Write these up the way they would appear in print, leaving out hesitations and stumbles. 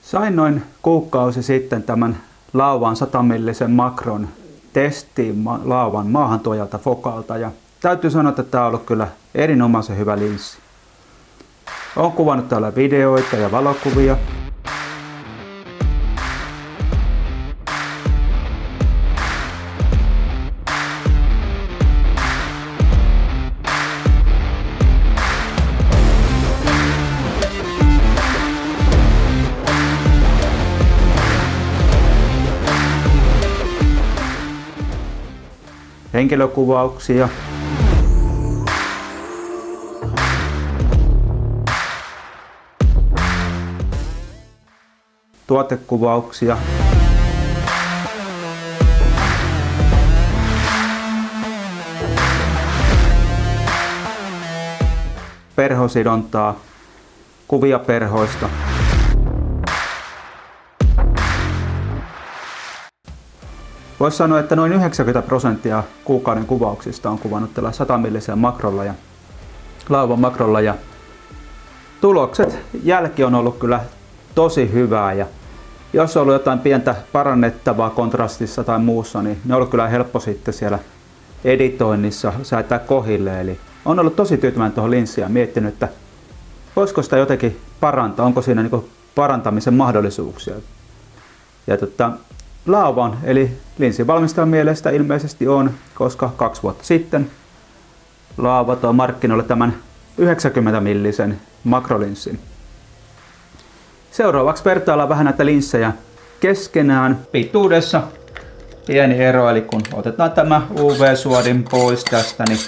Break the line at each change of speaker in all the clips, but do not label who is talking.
Sain noin kuukausi sitten tämän Laovan 100-millisen makron testiin Laovan maahantuojalta Focalta ja täytyy sanoa, että tämä on ollut kyllä erinomaisen hyvä linssi. Olen kuvannut täällä videoita ja valokuvia. Henkilökuvauksia. Tuotekuvauksia. Perhosidontaa. Kuvia perhoista. Voisi sanoa, että noin 90% kuukauden kuvauksista on kuvannut tällä 100-millisellä makrolla ja Laovan makrolla ja tulokset, jälki on ollut kyllä tosi hyvää ja jos on ollut jotain pientä parannettavaa kontrastissa tai muussa, niin ne on ollut kyllä helppo sitten siellä editoinnissa säätää kohille. Eli on ollut tosi tyytyväinen tuohon linssiin ja miettinyt, että voisiko sitä jotenkin parantaa, onko siinä niin parantamisen mahdollisuuksia. Ja Laovan eli linssin valmistajan mielestä ilmeisesti on, koska 2 vuotta sitten Laova toi markkinoille tämän 90-millisen makrolinssin. Seuraavaksi vertaillaan vähän näitä linssejä keskenään. Pituudessa pieni ero, eli kun otetaan tämä UV-suodin pois tästä, niin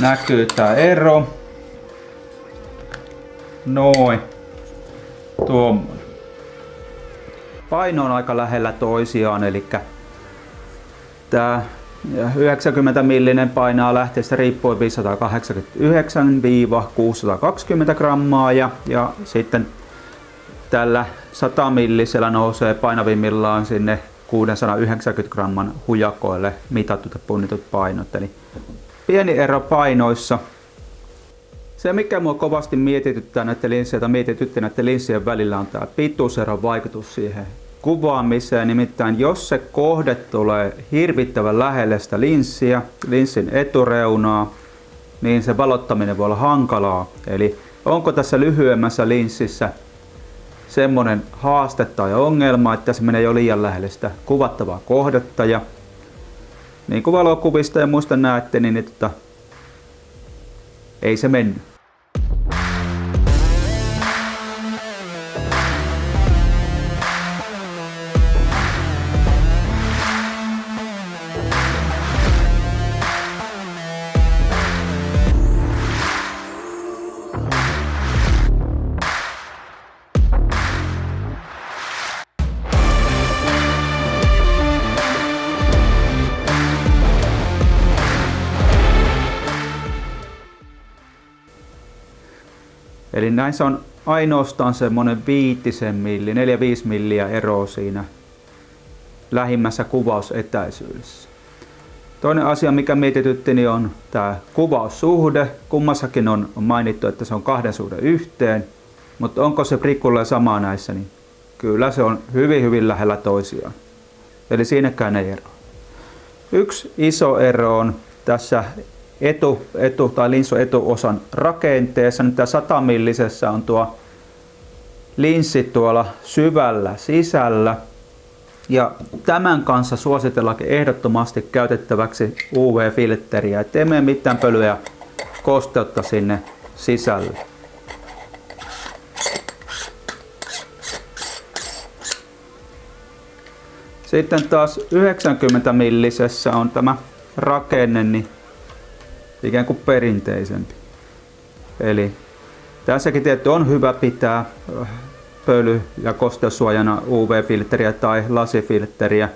näkyy tämä ero. Noin. Tuommoinen. Paino on aika lähellä toisiaan, eli tämä 90 millinen painaa lähteestä riippuen 589-620 grammaa ja sitten tällä 100 millisellä nousee painavimmillaan sinne 690 gramman hujakoille mitatut ja punnitut painot. Eli pieni ero painoissa. Se mikä mua kovasti mietityttää näiden linssien välillä on tämä pituuseron vaikutus siihen kuvaamiseen. Nimittäin jos se kohde tulee hirvittävän lähelle sitä linssiä, linssin etureunaa, niin se valottaminen voi olla hankalaa. Eli onko tässä lyhyemmässä linssissä semmoinen haaste tai ongelma, että se menee jo liian lähelle sitä kuvattavaa kohdetta. Ja niin kuin valokuvista ja muista näette, niin ei se mennyt. Eli näissä on ainoastaan semmoinen 4-5 milliä eroa siinä lähimmässä kuvausetäisyydessä. Toinen asia, mikä mietitytti, niin on tämä kuvaussuhde. Kummassakin on mainittu, että se on 2:1, mutta onko se prikulleen sama näissä, niin kyllä se on hyvin lähellä toisiaan. Eli siinäkään ei eroa. Yksi iso ero on tässä tai linssun etuosan rakenteessa. Nyt tämä 100-millisessä on tuo linssi tuolla syvällä sisällä. Ja tämän kanssa suositellaankin ehdottomasti käytettäväksi UV-filtteriä, ettei mene mitään pölyä ja kosteutta sinne sisälle. Sitten taas 90-millisessä on tämä rakenne, niin ikään kuin perinteisempi. Eli tässäkin tietty on hyvä pitää pöly- ja kosteussuojana UV-filtteriä tai lasifiltteriä.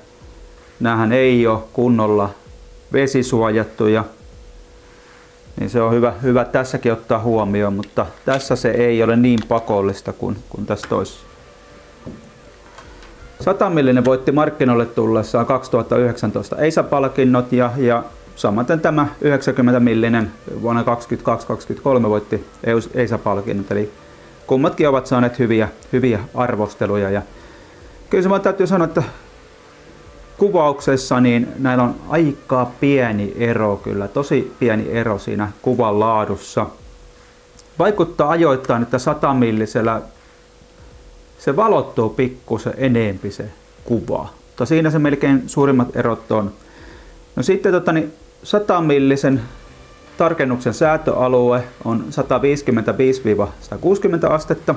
Nämähän ei ole kunnolla vesisuojattuja, niin se on hyvä tässäkin ottaa huomioon, mutta tässä se ei ole niin pakollista kuin tässä toisessa. 100-millinen voitti markkinoille tullessaan 2019 EISA-palkinnot ja samaten tämä 90-millinen vuonna 2022-2023 voitti EISA-palkinnot. Eli kummatkin ovat saaneet hyviä arvosteluja. Ja kyllä se vaan täytyy sanoa, että kuvauksessa niin näillä on aika pieni ero kyllä, tosi pieni ero siinä kuvan laadussa. Vaikuttaa ajoittain, että 100 millisellä se valottuu pikkusen enempi se kuva. Mutta siinä se melkein suurimmat erot on. No sitten 100 millisen tarkennuksen säätöalue on 155-160 astetta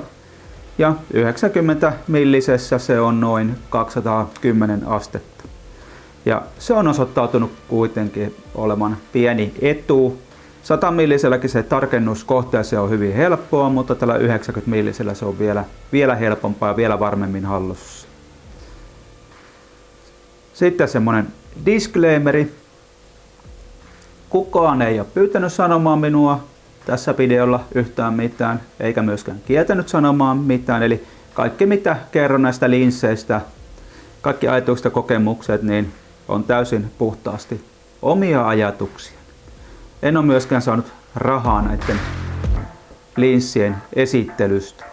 ja 90 millisessä se on noin 210 astetta. Ja se on osoittautunut kuitenkin olevan pieni etu. 100 milliselläkin se tarkennus kohteeseen on hyvin helppoa, mutta tällä 90 millisellä se on vielä helpompaa ja vielä varmemmin hallussa. Sitten semmonen disclaimeri. Kukaan ei ole pyytänyt sanomaan minua tässä videolla yhtään mitään, eikä myöskään kieltänyt sanomaan mitään. Eli kaikki mitä kerron näistä linsseistä, kaikki ajatukset ja kokemukset, niin on täysin puhtaasti omia ajatuksia. En ole myöskään saanut rahaa näiden linssien esittelystä.